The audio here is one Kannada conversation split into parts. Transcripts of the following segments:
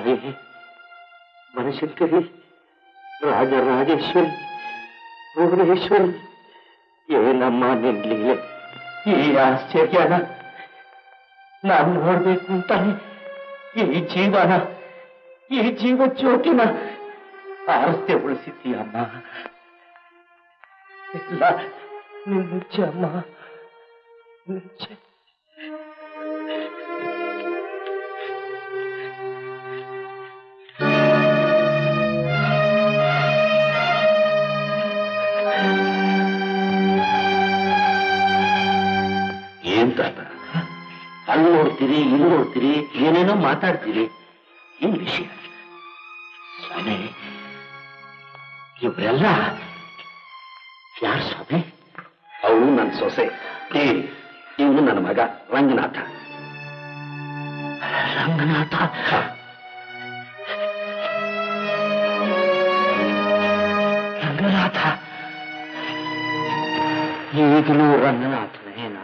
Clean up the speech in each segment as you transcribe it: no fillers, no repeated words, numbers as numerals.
ತಾಯಿ ಮನಶಂಕರಿ, ರಾಜರಾಜೇಶ್ವರಿ, ಭುವನೇಶ್ವರಿ, ಏನಮ್ಮ ನಿನ್ಲೀಲೆ? ಈ ಆಶ್ಚರ್ಯನ ನಾನು ನೋಡ್ಬೇಕು ಅಂತಾನೆ ಈ ಜೀವನ, ಈ ಜೀವ ಜ್ಯೋತಿನ ಆರಸ್ತೆ ಉಳಿಸಿದ್ದೀಯಮ್ಮ. ಇಲ್ಲ ನಿಜ ಅಮ್ಮ, ನಿಜ. ಏನ್ ತಾತ ಅಲ್ಲಿ ನೋಡ್ತೀರಿ, ಇಲ್ಲಿ ನೋಡ್ತೀರಿ, ಏನೇನೋ ಮಾತಾಡ್ತೀರಿ, ಏನ್ ವಿಷಯ? ಸ್ವಾಮಿ, ಇವ್ರೆಲ್ಲ ಯಾರು ಸ್ವಾಮಿ? ಅವನು ನನ್ನ ಸೊಸೆ, ಇವನು ನನ್ನ ಮಗ ರಂಗನಾಥ. ರಂಗನಾಥ ರಂಗನಾಥ ಈಗಲೂ ರಂಗನಾಥನೇನಾ?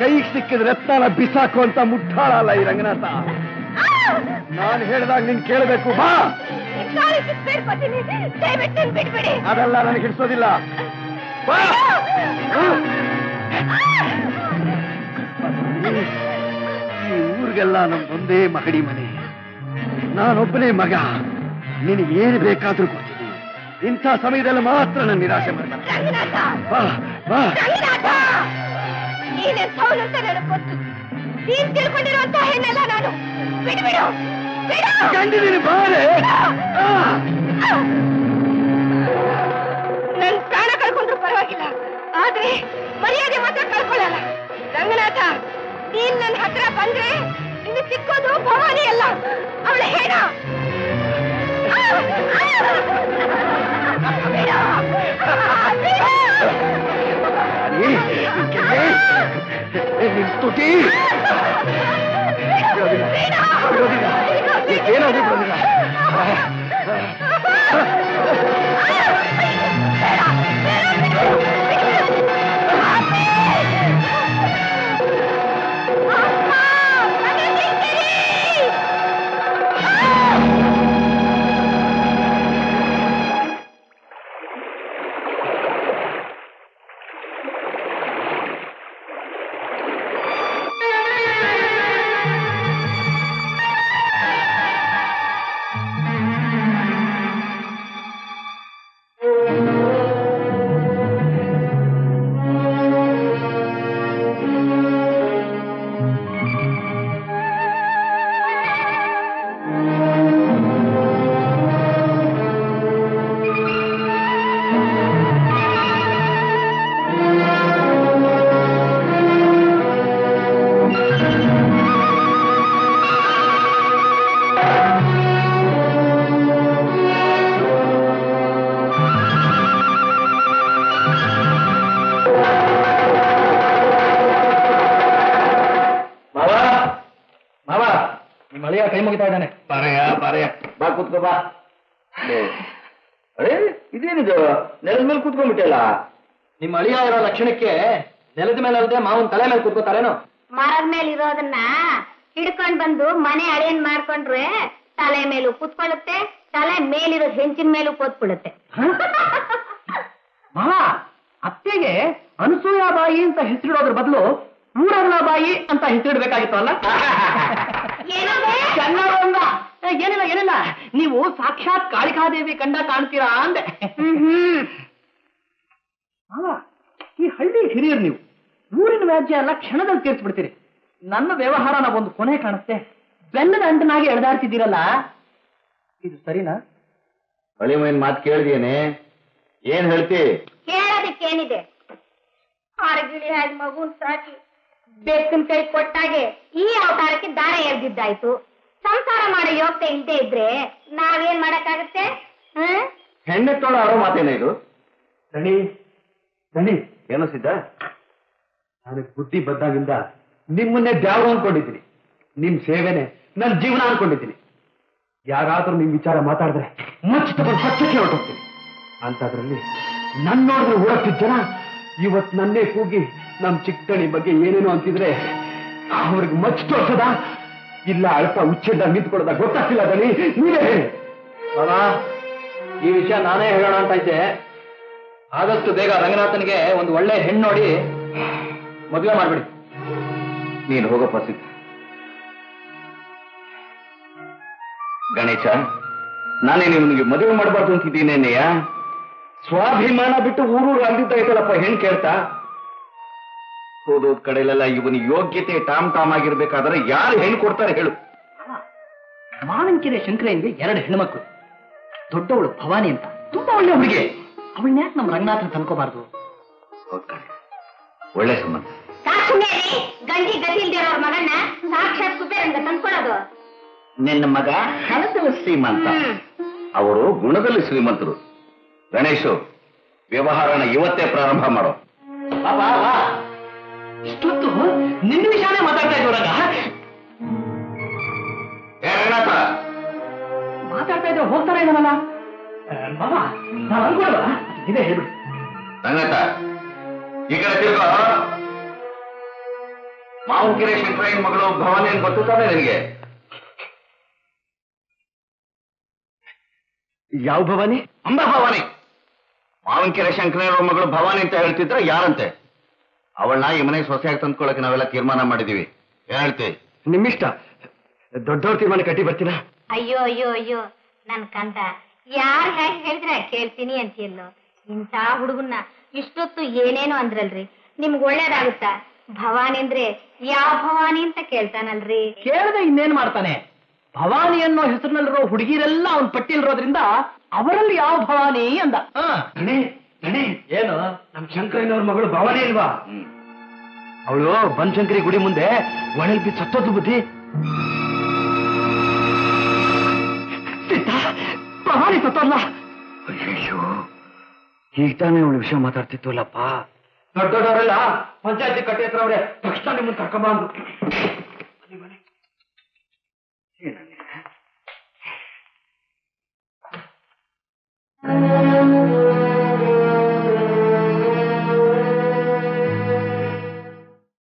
ಕೈಗೆ ಸಿಕ್ಕಿದ ರತ್ನಾನ ಬಿಸಾಕು ಅಂತ ಮುಟ್ಟಾಳಲ್ಲ ಈ ರಂಗನಾಥ. ನಾನು ಹೇಳಿದಾಗ ನೀನ್ ಕೇಳಬೇಕು. ಬಾ. ಅದೆಲ್ಲ ನನಗೆ ಹಿಡಿಸೋದಿಲ್ಲ. ಈ ಊರಿಗೆಲ್ಲ ನಮ್ದೊಂದೇ ಮಗಡಿ ಮನೆ. ನಾನೊಬ್ಬನೇ ಮಗ. ನಿನಗೆ ಏನು ಬೇಕಾದ್ರೂ ಕೊಡ್ತೀನಿ. ಇಂಥ ಸಮಯದಲ್ಲಿ ಮಾತ್ರ ನಾನು ನಿರಾಶೆ ಮಾಡ್ತಾನೆ. ತಿಳ್ಕೊಂಡಿರುವಂತ ಹೆಣ್ಣಲ್ಲ ನಾನು. ಬಿಡು ಕಂಡಿದ್ದೀನಿ. ಬಾರೆ. ನನ್ ಪ್ರಾಣ ಕಳ್ಕೊಂಡ್ರು ಪರವಾಗಿಲ್ಲ, ಆದ್ರೆ ಮರ್ಯಾದೆ ಮಾತ್ರ ಕಳ್ಕೊಳ್ಳಲ್ಲ. ರಂಗನಾಥ, ನೀನ್ ನನ್ನ ಹತ್ರ ಬಂದ್ರೆ ನಿನ್ನ ಸಿಕ್ಕೋದು ಭವಾನಿ ಅಲ್ಲ, ಅವಳ ಹೇಳ. ನಿನ್ ತುಟಿ ಏನಾದ್ರೂ ಬರೋದಿಲ್ಲ. ಕೈ ಮುಗಿತಾ ಇದ್ದಾನೆ. ಬಾರಯ್ಯ, ಬಾ ಕೂತ್ಕೋ ಬಾ. ಅರೇ ಇದೇನಿದು, ನೆಲದ ಮೇಲೆ ಕೂತ್ಕೊಂಡ್ಬಿಟ್ಟಲ್ಲ. ನಿಮ್ಮ ಅಳಿಯ ಇರೋ ಲಕ್ಷಣಕ್ಕೆ ನೆಲದ ಮೇಲೆ ಅಲ್ಲದೆ ಮಾವನ್ ತಲೆ ಮೇಲೆ ಕೂತ್ಕೋತಾರೇನೋ. ಮರದ ಮೇಲೆ ಇರೋದನ್ನ ಹಿಡ್ಕೊಂಡ್ ಬಂದು ಮನೆ ಅಳಿಯನ್ ಮಾಡ್ಕೊಂಡ್ರೆ ತಲೆ ಮೇಲೂ ಕೂತ್ಕೊಳ್ಳುತ್ತೆ, ತಲೆ ಮೇಲಿರೋ ಹೆಂಚಿನ ಮೇಲೂ ಕೂತ್ಕೊಳ್ಳುತ್ತೆ. ಮಾವ, ಅತ್ತೆಗೆ ಅನಸೂಯಾಬಾಯಿ ಅಂತ ಹೆಸರಿಡೋದ್ರ ಬದಲು ಊರರ್ಲಾಬಾಯಿ ಅಂತ ಹೆಸರಿಡ್ಬೇಕಾಗಿತ್ತು ಅಲ್ಲ? ಏನಿಲ್ಲ ಏನಿಲ್ಲ, ನೀವು ಸಾಕ್ಷಾತ್ ಕಾಳಿಕಾದೇವಿ ಕಂಡ ಕಾಣ್ತೀರಾ ಅಂದೆ. ಈ ಹಳ್ಳಿ ಹಿರಿಯರು ನೀವು, ಊರಿನ ವ್ಯಾಜ್ಯ ಎಲ್ಲ ಕ್ಷಣದಲ್ಲಿ ತೀರ್ಸ್ಬಿಡ್ತೀರಿ. ನನ್ನ ವ್ಯವಹಾರನ ಒಂದು ಕೊನೆ ಕಾಣುತ್ತೆ. ಬೆನ್ನದ ಅಂಟನಾಗಿ ಎಳೆದಾಡ್ತಿದ್ದೀರಲ್ಲ, ಇದು ಸರಿನಾ? ಹಳಿಮೈನ್ ಮಾತು ಕೇಳಿದೇನೆ, ಏನ್ ಹೇಳ್ತಿ? ಕೇಳೋದಕ್ಕೇನಿದೆ, ಆರಗಿಳಿ ಹಾಗೆ ಮಗುನ್ ಸಾಕಿ ಬೆಕ್ಕನ್ ಕೈ ಕೊಟ್ಟಾಗೆ ಈ ಅವತಾರಕ್ಕೆ ದಾರ ಎಳ್ದಿದ್ದಾಯ್ತು. ಸಂಸಾರ ಮಾಡೋ ಯೋಗ್ಯತೆ ಇಲ್ಲದೆ ಇದ್ರೆ ನಾವೇನ್ ಮಾಡಕ್ಕಾಗತ್ತೆ? ಹೆಣ್ಣೆತ್ತೋಳ ಆಡೋ ಮಾತೇನ ಇದು? ದಣಿ ದಣಿ ಏನೋ ಸಿದ್ದ, ನನಗೆ ಬುದ್ಧಿ ಬಂದಾಗಿಂದ ನಿಮ್ಮನ್ನೇ ದ್ಯಾವ್ರು ಅನ್ಕೊಂಡಿದ್ದೀನಿ. ನಿಮ್ ಸೇವೆನೆ ನನ್ನ ಜೀವನ ಅನ್ಕೊಂಡಿದ್ದೀನಿ. ಯಾರಾದ್ರೂ ನಿಮ್ ವಿಚಾರ ಮಾತಾಡಿದ್ರೆ ಮುಚ್ಚಿ ತಗೊಂಡು ಸ್ವಚ್ಛಕ್ಕೆ ಹೊರಟೋಗ್ತೀನಿ. ಅಂತದ್ರಲ್ಲಿ ನನ್ ನೋಡಿದ್ರೆ ಓಡಕ್ತಿದ್ದ ಜನ ಇವತ್ ನನ್ನೇ ಕೂಗಿ ನಮ್ ಚಿಕ್ಕಣಿ ಬಗ್ಗೆ ಏನೇನೋ ಅಂತಿದ್ರೆ ಅವ್ರಿಗೆ ಮಚ್ಚ ತೋರ್ಸದ ಇಲ್ಲ ಅಳ್ತಾ ಉಚ್ಚಿಂದ ನಿಂತ್ಕೊಳ್ಳೋದ ಗೊತ್ತಾಗ್ತಿಲ್ಲ. ದಣಿ ನೀವೇ ಹೇಳಿ. ಈ ವಿಷಯ ನಾನೇ ಹೇಳೋಣ ಅಂತ ಇದ್ದೆ. ಆದಷ್ಟು ಬೇಗ ರಂಗನಾಥನ್ಗೆ ಒಂದು ಒಳ್ಳೆ ಹೆಣ್ಣು ನೋಡಿ ಮದುವೆ ಮಾಡ್ಬಿಡಿ. ನೀನು ಹೋಗಪ್ಪ ಸಿದ್ಧ. ಗಣೇಶ, ನಾನೇ ನಿಮ್ಗೆ ಮದುವೆ ಮಾಡಬಾರ್ದು ಅಂತಿದ್ದೀನೇನೆಯ? ಸ್ವಾಭಿಮಾನ ಬಿಟ್ಟು ಊರೂರು ಅಂದಿದ್ದಾಯ್ತಲ್ಲಪ್ಪ ಹೆಣ್ಣು ಕೇಳ್ತಾ. ಹೋದೋದ್ ಕಡೆಲೆಲ್ಲ ಇವನ ಯೋಗ್ಯತೆ ಟಾಮ್ ಟಾಮ್ ಆಗಿರ್ಬೇಕಾದ್ರೆ ಯಾರು ಹೆಣ್ಣು ಕೊಡ್ತಾರೆ ಹೇಳು? ಮಾವಂಕೆರೆ ಶಂಕರಯ್ಯನಿಗೆ 2 ಹೆಣ್ಮಕ್ಳು. ದೊಡ್ಡವಳು ಭವಾನಿ ಅಂತ, ತುಂಬಾ ಒಳ್ಳೆ ಹುಡುಗಿ. ಅವಳನ್ನ ಯಾಕೆ ನಮ್ಮ ರಂಗನಾಥನ ತಂದ್ಕೋಬಾರ್ದು? ಒಳ್ಳೆ ಸಂಬಂಧ. ಗಂಡಿ ಗತಿ ಇಲ್ದಿರೋರ್ ಮಗನ್ನ ಸಾಕ್ಷಾತ್ ಕುಬೇರಂಗ ತಂದ್ಕೊಳ್ಳೋದು. ನಿನ್ನ ಮಗ ಹಣದಲ್ಲಿ ಶ್ರೀಮಂತ, ಅವರು ಗುಣದಲ್ಲಿ ಶ್ರೀಮಂತರು. ಗಣೇಶು, ವ್ಯವಹಾರನ ಇವತ್ತೇ ಪ್ರಾರಂಭ ಮಾಡೋ. ಇಷ್ಟೊತ್ತು ನಿನ್ನ ವಿಷಯನೇ ಮಾತಾಡ್ತಾ ಇದ್ದವರಾಗ ಮಾತಾಡ್ತಾ ಇದ್ರೆ ಹೋಗ್ತಾರ ಇದ್ದಾನಲ್ಲ ಮಾವ. ನಾವು ಅನ್ಕೊಳ್ವಾ? ಇದೇ ಹೇಳ್ಬಿಡಿ. ರಂಗನಾಥ, ಈ ಕಡೆ ತಿರ್ಗೋ. ಮಾವನಕೆರೆ ಶಂಕರಯ್ಯನ ಮಗಳು ಭವಾನಿ ಅಂತ ಗೊತ್ತಾನೆ ನಿನಗೆ? ಯಾವ ಭವಾನಿ? ಅಂಬ ಭವಾನಿ. ಮಾವನಕೆರೆ ಶಂಕರಯ್ಯನವ್ರ ಮಗಳು ಭವಾನಿ ಅಂತ ಹೇಳ್ತಿದ್ರ ಯಾರಂತೆ? ಅವಳನ್ನ ಈ ಮನೆಗೆ ಸೊಸೆಯಾಗಿ ತಂದ್ಕೊಳ್ಳಕ್ಕೆ ನಾವೆಲ್ಲ ತೀರ್ಮಾನ ಮಾಡಿದೀವಿ. ಏನ್ ಹೇಳ್ತೀವಿ? ನಿಮ್ಮಿಷ್ಟ. ದೊಡ್ಡವ್ರ ತೀರ್ಮಾನ ಕಟ್ಟಿ ಬರ್ತೀರಾ? ಅಯ್ಯೋ ಅಯ್ಯೋ ಅಯ್ಯೋ ನನ್ ಕಂದ, ಯಾರ್ ಹೇಗೆ ಹೇಳಿದ್ರೆ ಕೇಳ್ತೀನಿ ಅಂತೀಯಲ್ಲೋ. ಇಂಥ ಹುಡುಗನ್ನ ಇಷ್ಟೊತ್ತು ಏನೇನು ಅಂದ್ರಲ್ರಿ, ನಿಮ್ಗ್ ಒಳ್ಳೇದಾಗುತ್ತಾ? ಭವಾನಿ ಅಂದ್ರೆ ಯಾವ ಭವಾನಿ ಅಂತ ಕೇಳ್ತಾನಲ್ರಿ. ಕೇಳದೆ ಇನ್ನೇನ್ ಮಾಡ್ತಾನೆ? ಭವಾನಿ ಅನ್ನೋ ಹೆಸರಿನಲ್ಲಿರೋ ಹುಡುಗಿರೆಲ್ಲ ಅವನ್ ಪಟ್ಟಿಯಲ್ಲಿರೋದ್ರಿಂದ ಅವರಲ್ಲಿ ಯಾವ ಭವಾನಿ ಅಂದ. ಏನು ನಮ್ ಶಂಕರಯ್ಯನವ್ರ ಮಗಳು ಭವಾನಿ ಇಲ್ವಾ? ಅವಳು ಬನಶಂಕರಿ ಗುಡಿ ಮುಂದೆ ಒಳಲ್ ಬಿದ್ದು ಸತ್ತೋದು ಬುದ್ಧಿ. ಭವಾನಿ ಸತ್ತೋಲ್ಲ. ಅಯ್ಯೋ, ಈಗ ತಾನೇ ಅವಳು ವಿಷಯ ಮಾತಾಡ್ತಿತ್ತಲ್ಲಪ್ಪ. ದೊಡ್ಡವರೆಲ್ಲ ಪಂಚಾಯತಿ ಕಟ್ಟಿ ಹತ್ರ ಅವ್ರೆ, ತಕ್ಷಣ ನಿಮ್ಮನ್ನು ಕರ್ಕೊಂಬಂದ್ರು.